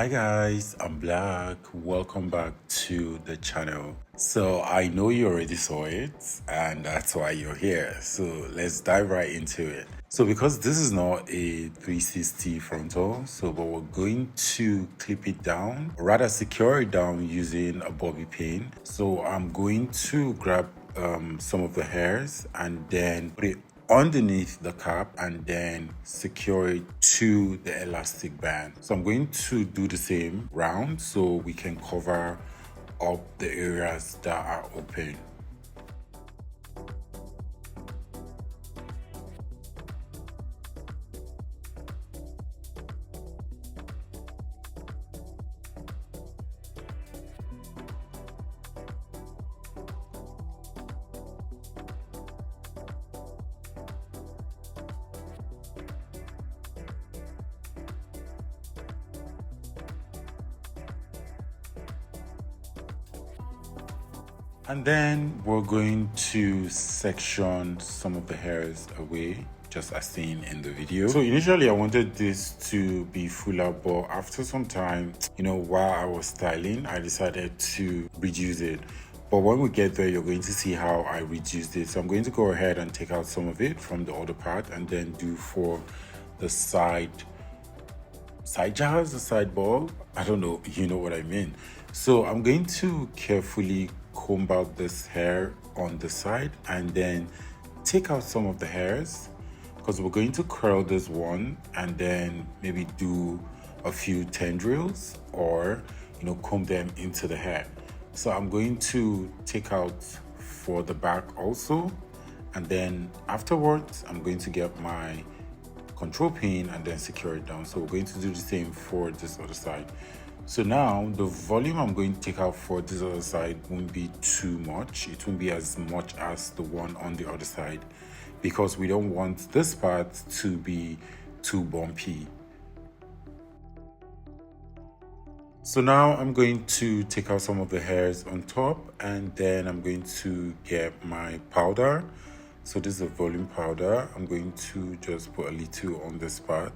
Hi guys, I'm Black. Welcome back to the channel. So I know you already saw it and that's why you're here. So let's dive right into it. So because this is not a 360 frontal, but we're going to clip it down, or rather secure it down using a bobby pin. So I'm going to grab some of the hairs and then put it underneath the cap and then secure it to the elastic band. So I'm going to do the same round so we can cover up the areas that are open. And then we're going to section some of the hairs away, just as seen in the video. So initially I wanted this to be fuller, but after some time, while I was styling, I decided to reduce it. But when we get there, you're going to see how I reduced it. So I'm going to go ahead and take out some of it from the other part and then do for the side jars, the side ball. I don't know, you know what I mean. So I'm going to carefully comb out this hair on the side and then take out some of the hairs, because we're going to curl this one and then maybe do a few tendrils or comb them into the hair. So I'm going to take out for the back also, and then afterwards I'm going to get my control pin and then secure it down. So we're going to do the same for this other side. So now the volume I'm going to take out for this other side won't be too much. It won't be as much as the one on the other side, because we don't want this part to be too bumpy. So now I'm going to take out some of the hairs on top, and then I'm going to get my powder. So this is a volume powder. I'm going to just put a little on this part.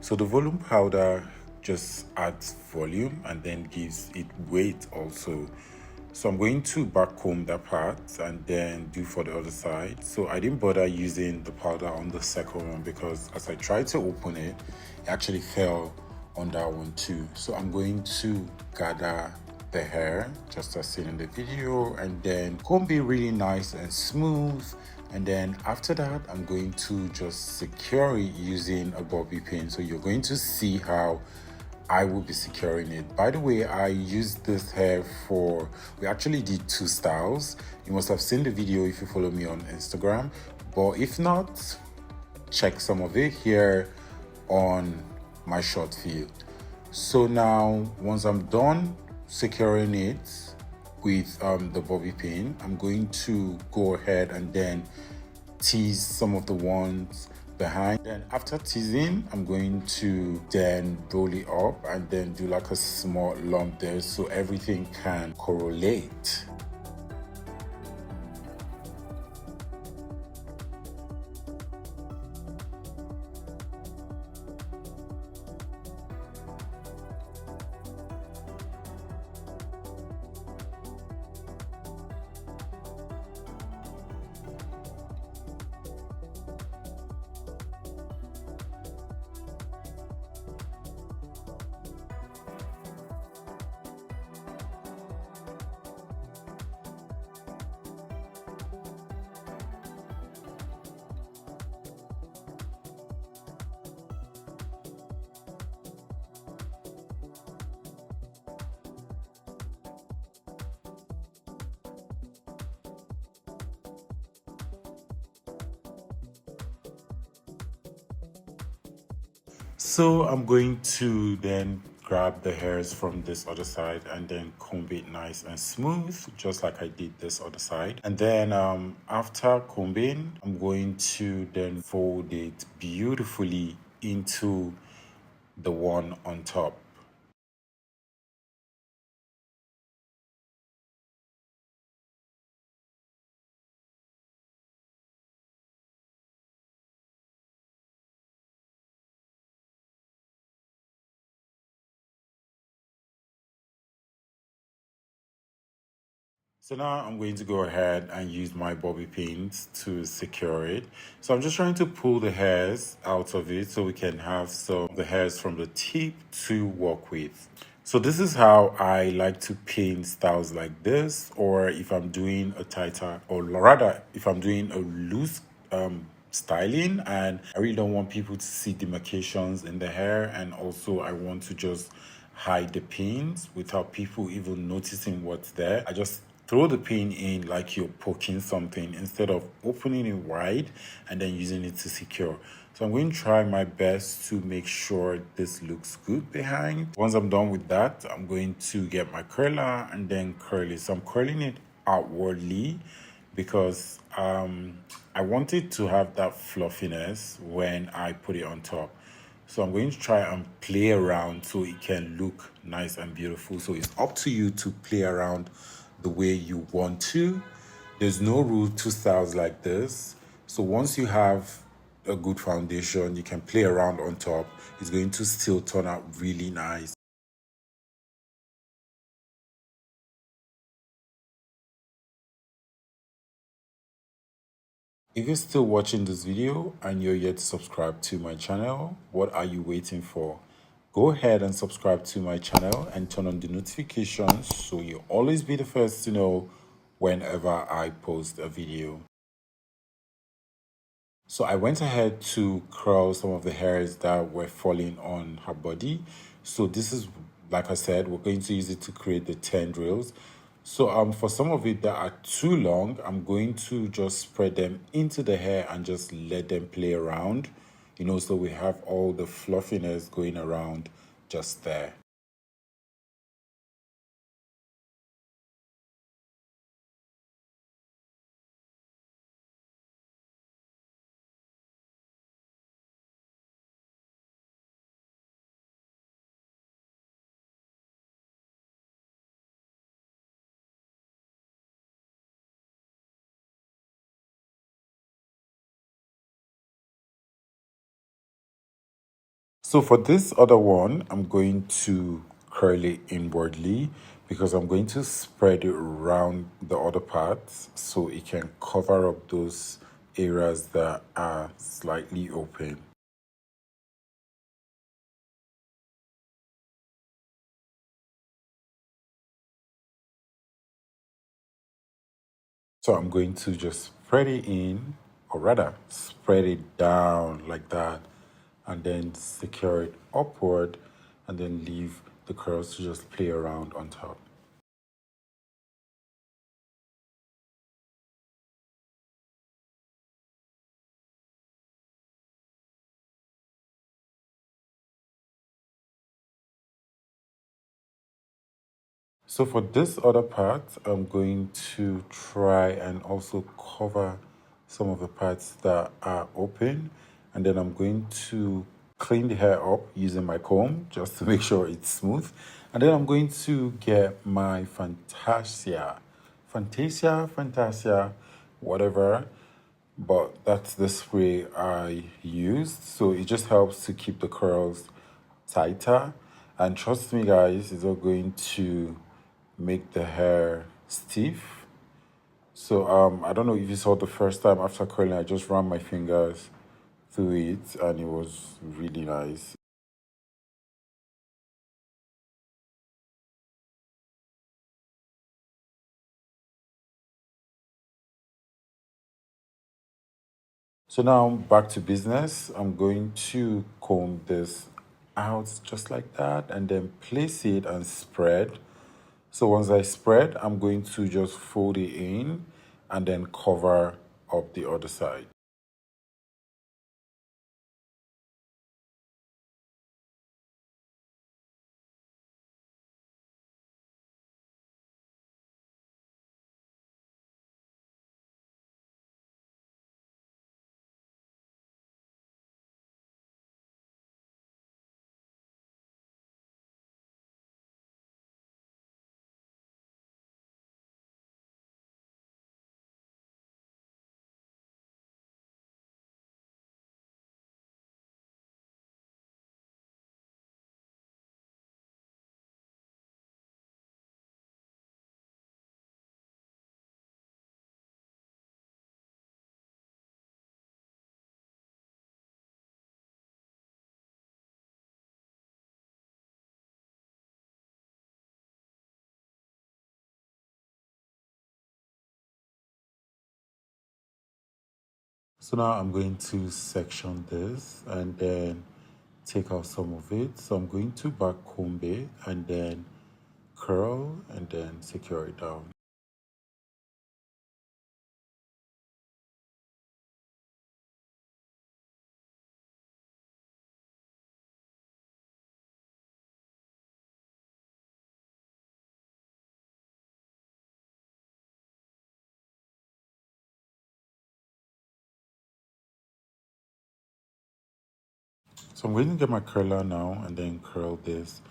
So the volume powder just adds volume and then gives it weight also. So I'm going to back comb that part and then do for the other side. So I didn't bother using the powder on the second one, because as I tried to open it, it actually fell on that one too. So I'm going to gather the hair just as seen in the video and then comb it really nice and smooth. And then after that, I'm going to just secure it using a bobby pin. So you're going to see how I will be securing it. By the way, I used this hair we actually did two styles. You must have seen the video if you follow me on Instagram, but if not, check some of it here on my short field. So now once I'm done securing it with the bobby pin, I'm going to go ahead and then tease some of the ones behind. Then after teasing, I'm going to then roll it up and then do like a small lump there so everything can correlate. So I'm going to then grab the hairs from this other side and then comb it nice and smooth, just like I did this other side. And then after combing, I'm going to then fold it beautifully into the one on top. So now I'm going to go ahead and use my bobby pins to secure it. So I'm just trying to pull the hairs out of it so we can have some of the hairs from the tip to work with. So this is how I like to pin styles like this, or if I'm doing a tighter, or rather if I'm doing a loose styling and I really don't want people to see demarcations in the hair, and also I want to just hide the pins without people even noticing what's there. I just throw the pin in like you're poking something instead of opening it wide and then using it to secure. So I'm going to try my best to make sure this looks good behind. Once I'm done with that, I'm going to get my curler and then curl it. So I'm curling it outwardly because I want it to have that fluffiness when I put it on top. So I'm going to try and play around so it can look nice and beautiful. So it's up to you to play around the way you want to. There's no rule to styles like this. So once you have a good foundation, you can play around on top. It's going to still turn out really nice. If you're still watching this video and you're yet to subscribe to my channel, what are you waiting for? Go ahead and subscribe to my channel and turn on the notifications so you'll always be the first to know whenever I post a video. So I went ahead to curl some of the hairs that were falling on her body. So this is, like I said, we're going to use it to create the tendrils. So for some of it that are too long, I'm going to just spread them into the hair and just let them play around, so we have all the fluffiness going around just there. So for this other one, I'm going to curl it inwardly because I'm going to spread it around the other parts so it can cover up those areas that are slightly open. So I'm going to just spread it in, or rather spread it down like that, and then secure it upward, and then leave the curls to just play around on top. So for this other part, I'm going to try and also cover some of the parts that are open. And then I'm going to clean the hair up using my comb just to make sure it's smooth. And then I'm going to get my Fantasia, whatever. But that's the spray I used. So it just helps to keep the curls tighter. And trust me, guys, it's not going to make the hair stiff. So I don't know if you saw the first time after curling, I just ran my fingers through it and it was really nice. So now back to business. I'm going to comb this out just like that and then place it and spread. So once I spread, I'm going to just fold it in and then cover up the other side. So now I'm going to section this and then take out some of it. So I'm going to back comb it and then curl and then secure it down. So I'm going to get my curler now and then curl this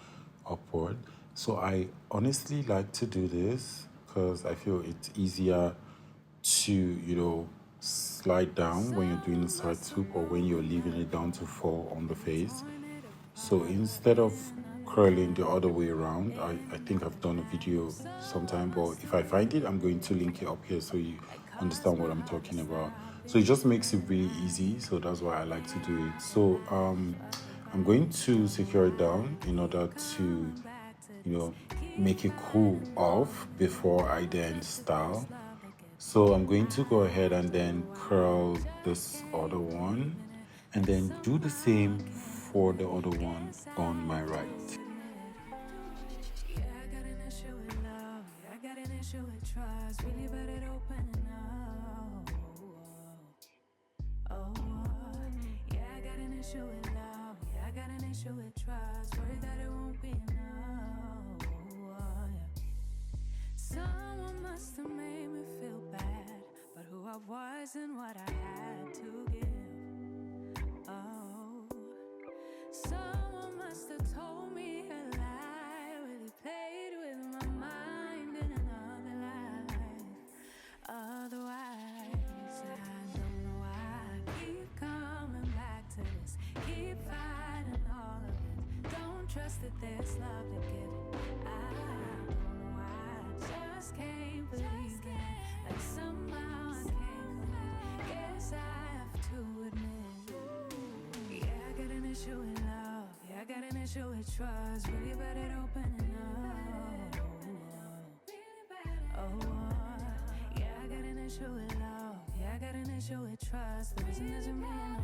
upward. So I honestly like to do this because I feel it's easier to, slide down when you're doing a side swoop or when you're leaving it down to fall on the face. So instead of curling the other way around, I think I've done a video sometime, but if I find it, I'm going to link it up here so you understand what I'm talking about. So it just makes it really easy. So that's why I like to do it. So I'm going to secure it down in order to, make it cool off before I then style. So I'm going to go ahead and then curl this other one and then do the same for the other one on my right. Someone must have made me feel bad, but who I was and what I had to give. Oh, someone must have told me a lie, really played with my mind in another life. Otherwise, I don't know why I keep coming back to this, keep fighting all of it. Don't trust that there's love to give. I don't know why I just can't believe it. Like somehow I can't believe. Guess I have to admit, yeah, I got an issue with love. Yeah, I got an issue with trust. Really bad at opening up. Oh, yeah, I got an issue with love. Yeah, I got an issue with trust. The reason doesn't mean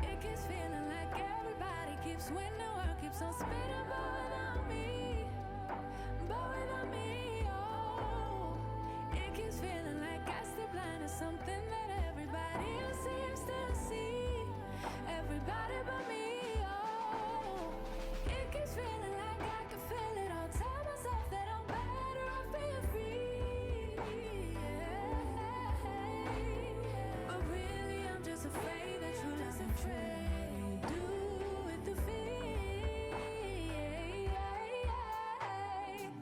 it keeps feeling like everybody keeps winning. The world keeps on spinning, but without me, oh, it keeps feeling like I still blind to something that everybody else seems to see. Everybody but me, oh, it keeps feeling like I can feel it. I'll tell myself that I'm better off being free, but really I'm just afraid that you listen trade. Do with the fear.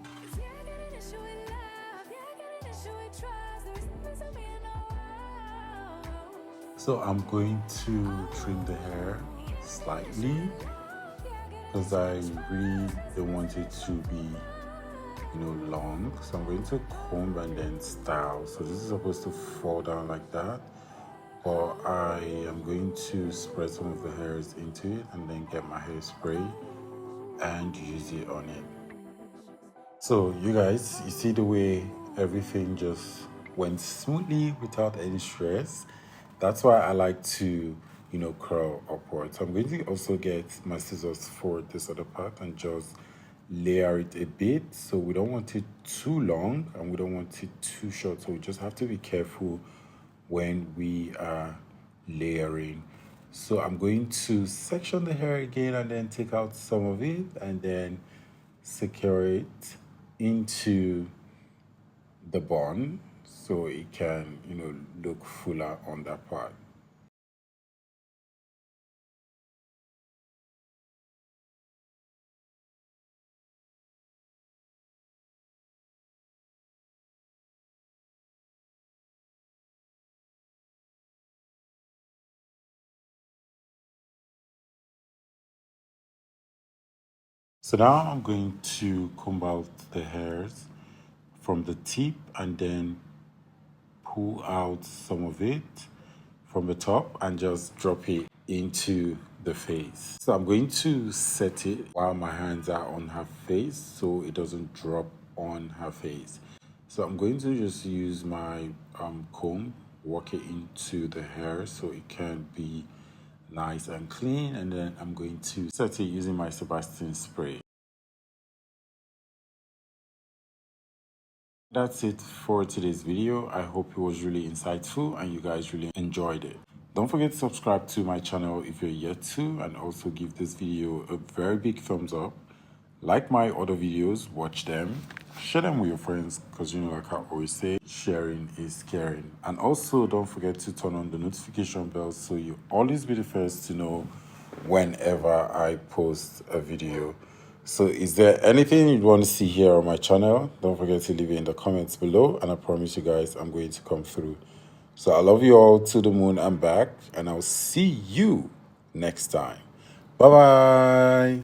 'Cause yeah, I got an issue with love. Yeah, I got an issue with trust. There's nothing to me in the world. So I'm going to trim the hair slightly because I really don't want it to be, long. So I'm going to comb and then style. So this is supposed to fall down like that, but I am going to spread some of the hairs into it and then get my hairspray and use it on it. So you guys, you see the way everything just went smoothly without any stress. That's why I like to, curl upwards. So I'm going to also get my scissors for this other part and just layer it a bit. So we don't want it too long and we don't want it too short. So we just have to be careful when we are layering. So I'm going to section the hair again and then take out some of it and then secure it into the bun so it can, look fuller on that part. So now I'm going to comb out the hairs from the tip and then pull out some of it from the top and just drop it into the face. So I'm going to set it while my hands are on her face so it doesn't drop on her face. So I'm going to just use my comb, work it into the hair so it can be nice and clean, and then I'm going to set it using my Sebastian spray. That's it for today's video. I hope it was really insightful and you guys really enjoyed it. Don't forget to subscribe to my channel if you're yet to, and also give this video a very big thumbs up. Like my other videos, watch them, share them with your friends, because you know, like I always say, sharing is caring. And also don't forget to turn on the notification bell so you always be the first to know whenever I post a video. So is there anything you want to see here on my channel? Don't forget to leave it in the comments below, and I promise you guys I'm going to come through. So I love you all to the moon and back, and I'll see you next time. Bye bye.